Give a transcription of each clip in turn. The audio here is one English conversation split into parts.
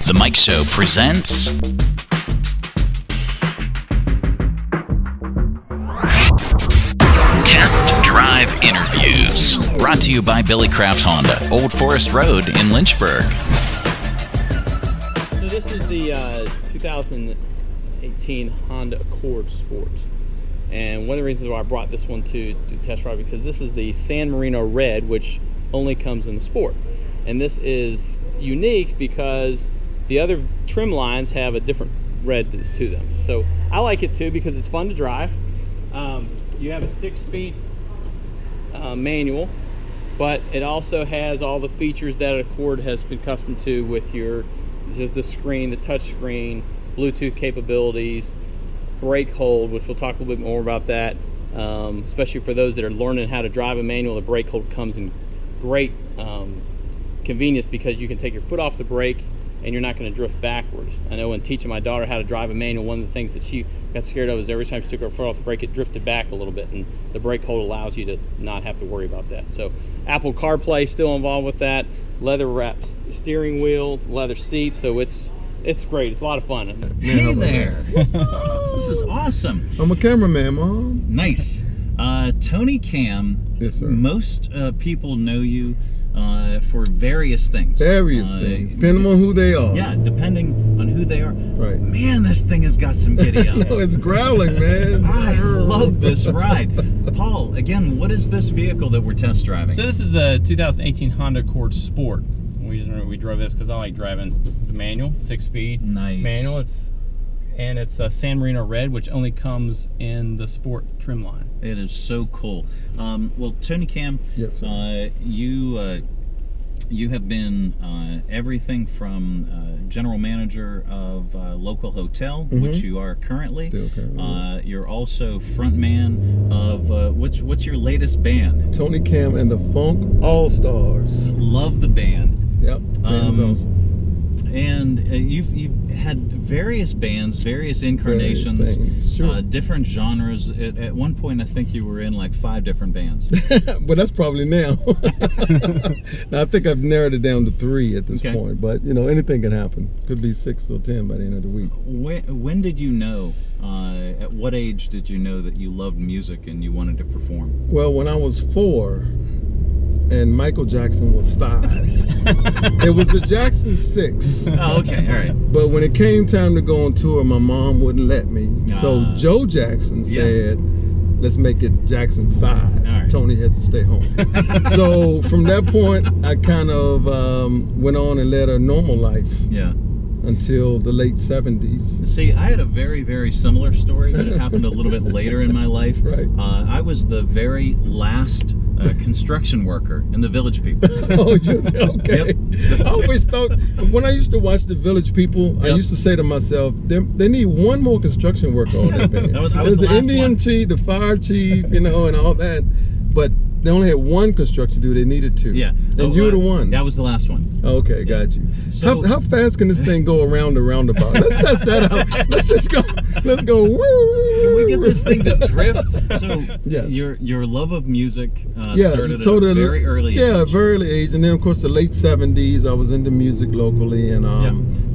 The Mike Show presents Test Drive Interviews. Brought to you by Billy Craft Honda, Old Forest Road in Lynchburg. So this is the 2018 Honda Accord Sport. And one of the reasons why I brought this one to test drive, because this is the San Marino Red, which only comes in the Sport. And this is unique because the other trim lines have a different red to them. So I like it too because it's fun to drive. You have a 6-speed manual, but it also has all the features that Accord has been accustomed to with the screen, the touch screen, Bluetooth capabilities, brake hold, which we'll talk a little bit more about that, especially for those that are learning how to drive a manual. The brake hold comes in great convenience because you can take your foot off the brake and you're not going to drift backwards. I know when teaching my daughter how to drive a manual, one of the things that she got scared of is every time she took her foot off the brake, it drifted back a little bit, and the brake hold allows you to not have to worry about that. So Apple CarPlay still involved with that, leather wrapped steering wheel, leather seats, so it's great. It's a lot of fun. Hey there. This is awesome. I'm a cameraman, Mom. Nice. Tony Camm. Yes, sir. Most people know you for various things. Various things, depending on who they are. Yeah, depending on who they are. Right. Man, this thing has got some giddy up. No, it's growling, man. I love this ride. Paul, again, what is this vehicle that we're test driving? So this is a 2018 Honda Accord Sport. We drove this because I like driving the manual, 6-speed manual. It's a San Marino Red, which only comes in the Sport trim line. It is so cool. Well, Tony Camm, yes, sir. You have been everything from general manager of a local hotel, which you are currently. Still currently. You're also front man of what's your latest band? Tony Camm and the Funk All Stars. Love the band. Yep. Band's awesome. And you've had various bands, various incarnations, things, sure. Different genres. At one point, I think you were in like 5 different bands. But that's probably now. Now I think I've narrowed it down to 3 at this point. But you know, anything can happen. Could be 6 or 10 by the end of the week. When did you know? At what age did you know that you loved music and you wanted to perform? Well, when I was 4. And Michael Jackson was 5. It was the Jackson 6. Oh, okay, all right. But when it came time to go on tour, my mom wouldn't let me. So Joe Jackson said, let's make it Jackson 5. Right. Tony has to stay home. So from that point, I kind of went on and led a normal life. Yeah. Until the late 70s. See, I had a very, very similar story, but it happened a little bit later in my life. Right. I was the very last construction worker in the Village People. Oh, okay. Yep. I always thought, when I used to watch the Village People, I used to say to myself, they need one more construction worker on that band. There's the Indian chief, the fire chief, and all that. But they only had one construction dude. They needed 2. Yeah. And you were the one. That was the last one. Okay, got you. So, how fast can this thing go around the roundabout? Let's test that out. Let's just go. Let's go. Can we get this thing to drift? So yes. Your love of music started at a very early age. Yeah, very early age. And then, of course, the late 70s, I was into music locally. And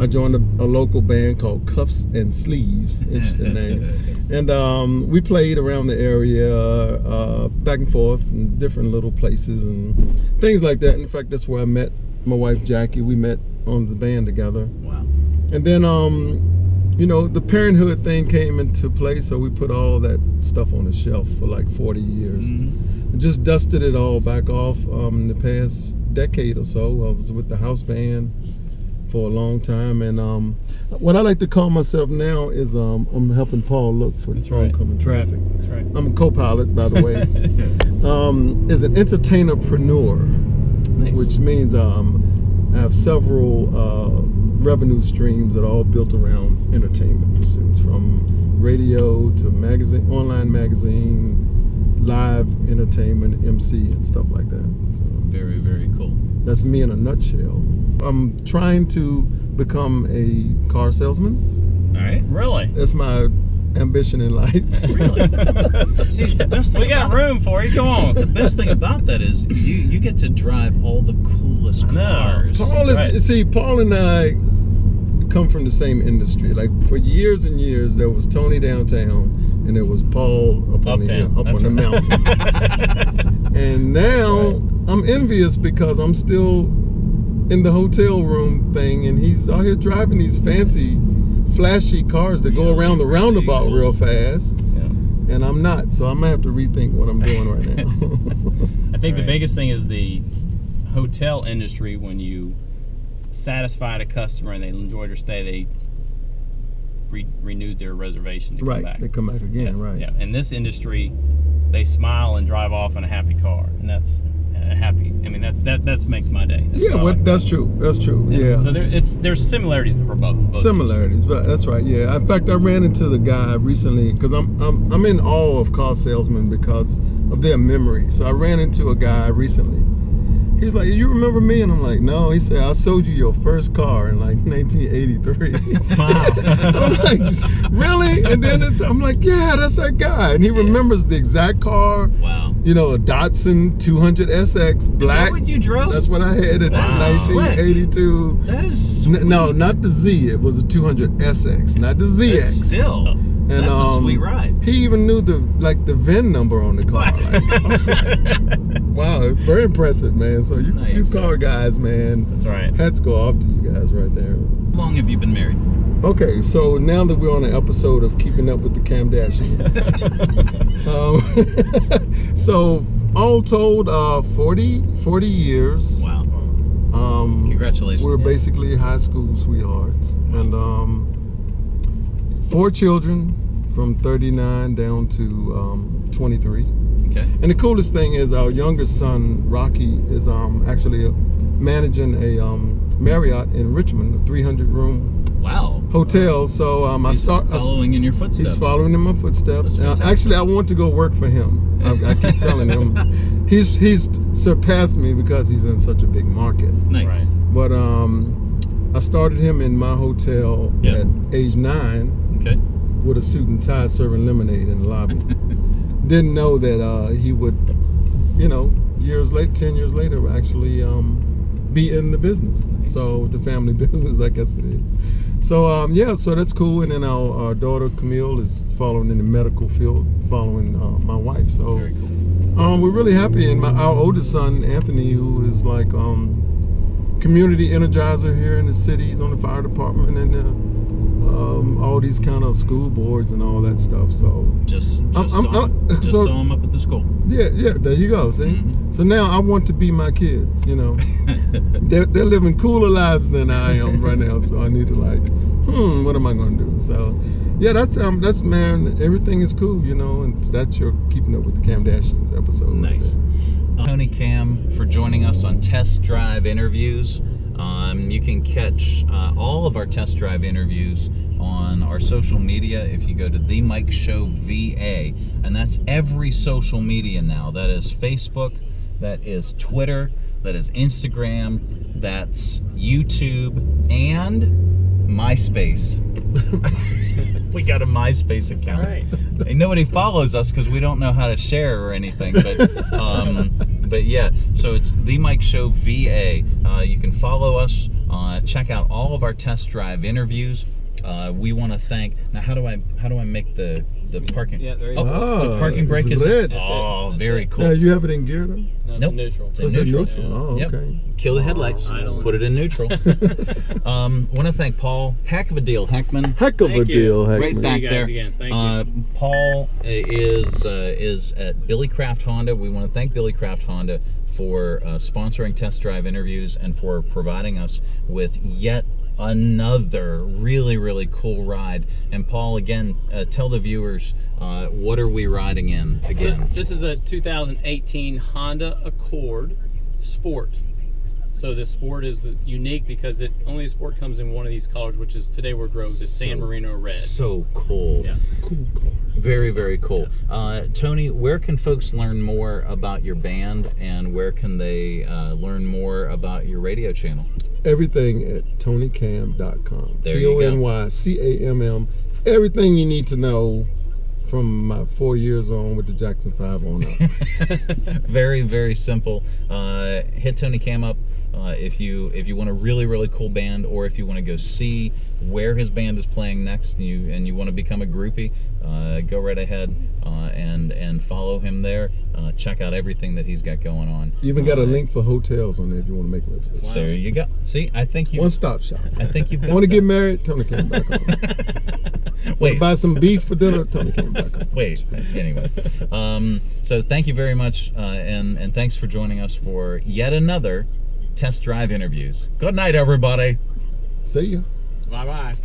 I joined a local band called Cuffs and Sleeves. Interesting name. And we played around the area, back and forth in different little places and things like that. In fact, that's where I met my wife Jackie. We met on the band together. Wow. And then the parenthood thing came into play, so we put all that stuff on the shelf for like 40 years. Just dusted it all back off in the past decade or so. I was with the house band for a long time, and what I like to call myself now is I'm helping Paul look for the oncoming traffic. That's right. I'm a co-pilot, by the way. Is an entertainer-preneur, which means I have several revenue streams that are all built around entertainment pursuits, from radio to magazine, online magazine, live entertainment, MC, and stuff like that. So, very, very cool. That's me in a nutshell. I'm trying to become a car salesman. All right. Really? That's my ambition in life. Really? See, the best thing we got room for you. Come on. The best thing about that is you get to drive all the coolest cars. Paul and I, come from the same industry. Like for years and years, there was Tony downtown, and there was Paul up on the mountain. And now I'm envious because I'm still in the hotel room thing, and he's out here driving these fancy, flashy cars that go around the roundabout real fast. And I'm not, so I'm gonna have to rethink what I'm doing right now. I think the biggest thing is the hotel industry. When you satisfied a customer and they enjoyed their stay, they renewed their reservation to come back. They come back again, right? Yeah. In this industry, they smile and drive off in a happy car, and that's happy. I mean, that makes my day. That's true. That's true. Yeah. So there's similarities for both similarities. That's right. Yeah. In fact, I ran into the guy recently because I'm in awe of car salesmen because of their memory. So I ran into a guy recently. He's like, "You remember me?" And I'm like, "No." He said, "I sold you your first car in like 1983. Wow. I'm like, "Really?" And then I'm like, "Yeah, that's that guy." And he remembers the exact car. Wow. You know, a Datsun 200 SX black. Is that what you drove? That's what I had in 1982. That is sweet. No, not the Z. It was a 200 SX, not the ZX. It's still. And, that's a sweet ride. He even knew the VIN number on the car. Wow, it's very impressive, man. So you car guys, man. That's right. Hats go off to you guys right there. How long have you been married? Okay, so now that we're on an episode of Keeping Up with the Camdashians, so all told, 40 years. Wow. Congratulations. We're basically high school sweethearts, and 4 children from 39 down to 23. Okay. And the coolest thing is our youngest son, Rocky, is actually managing a Marriott in Richmond, a 300-room hotel. So He's following in your footsteps. He's following in my footsteps. Actually, I want to go work for him. I keep telling him. He's surpassed me because he's in such a big market. Nice. Right. But I started him in my hotel at age 9. Okay. With a suit and tie serving lemonade in the lobby. Didn't know that he would, 10 years later, actually be in the business. Nice. So the family business, I guess it is. So so that's cool. And then our daughter Camille is following in the medical field, following my wife. So very cool. We're really happy. And our oldest son Anthony, who is like community energizer here in the city, he's on the fire department and all these kind of school boards and all that stuff. So just saw him up at the school. Yeah, there you go. See, so now I want to be my kids. They're living cooler lives than I am right now. So I need to what am I going to do? So yeah, that's man. Everything is cool, and that's your Keeping Up with the Camdashians episode. Nice. Tony Camm for joining us on Test Drive Interviews. You can catch all of our test drive interviews on our social media if you go to The Mike Show VA, and that's every social media now. That is Facebook, that is Twitter, that is Instagram, that's YouTube, and MySpace. We got a MySpace account. Right. And nobody follows us because we don't know how to share or anything, but yeah, so it's The Mike Show VA. You can follow us, check out all of our test drive interviews. We want to thank. Now, how do I make the parking? Yeah, there you go. So parking brake is lit. Oh, very cool. Yeah, you have it in gear though? No, nope. Neutral. It's in neutral. Yeah. Oh, okay. Yep. Kill the headlights. Put it in neutral. Want to thank Paul. Heck of a deal, Heckman. Heck of a deal, Heckman. Right back there. Again. Thank you. Paul is at Billy Craft Honda. We want to thank Billy Craft Honda for sponsoring test drive interviews and for providing us with yet another really cool ride. And Paul, again, tell the viewers what are we riding in again? So this is a 2018 Honda Accord Sport. So the Sport is unique because only the Sport comes in one of these colors, which is today we drove the San Marino Red. So cool. Yeah. Cool. Very cool. Tony, where can folks learn more about your band, and where can they learn more about your radio channel? Everything at TonyCamm.com. There you go. TonyCamm. Everything you need to know from my 4 years on with the Jackson 5 on up. Very, very simple. Hit Tony Camm up if you want a really, really cool band, or if you want to go see where his band is playing next, and you want to become a groupie. Go right ahead and follow him there. Check out everything that he's got going on. You even got a link for hotels on there if you want to make reservations. Wow. There you go. See, I think you one-stop shop. I think you've got want to that. get married? Tony Camm back on. Wait, buy some beef for dinner? Tony Camm back on. Wait. Anyway, so thank you very much, and thanks for joining us for yet another Test Drive Interviews. Good night, everybody. See ya. Bye bye.